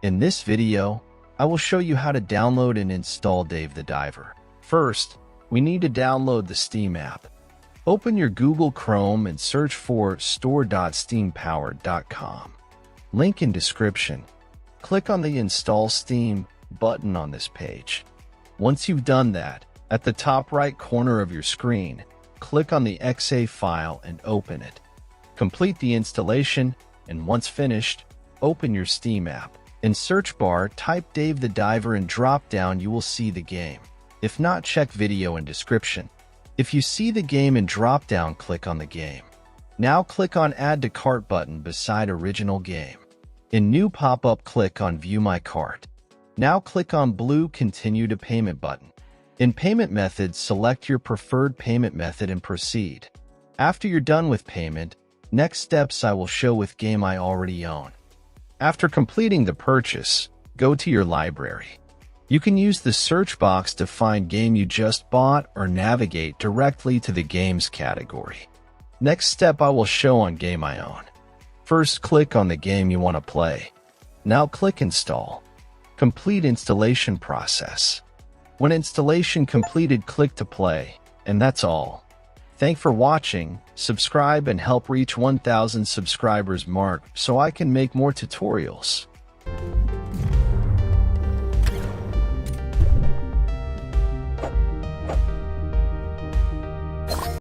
In this video, I will show you how to download and install Dave the Diver. First, we need to download the Steam app. Open your Google Chrome and search for store.steampowered.com. Link in description. Click on the Install Steam button on this page. Once you've done that, at the top right corner of your screen, click on the .exe file and open it. Complete the installation, and once finished, open your Steam app. In search bar, type Dave the Diver and drop down you will see the game. If not, check video in description. If you see the game in drop down, click on the game. Now click on Add to Cart button beside original game. In new pop-up, click on View My Cart. Now click on blue Continue to Payment button. In payment methods, select your preferred payment method and proceed. After you're done with payment, next steps I will show with game I already own. After completing the purchase, go to your library. You can use the search box to find game you just bought or navigate directly to the games category. Next step I will show on game I own. First, click on the game you want to play. Now click Install. Complete installation process. When installation completed, click to play, and that's all. Thanks for watching. Subscribe and help reach 1,000 subscribers mark so I can make more tutorials.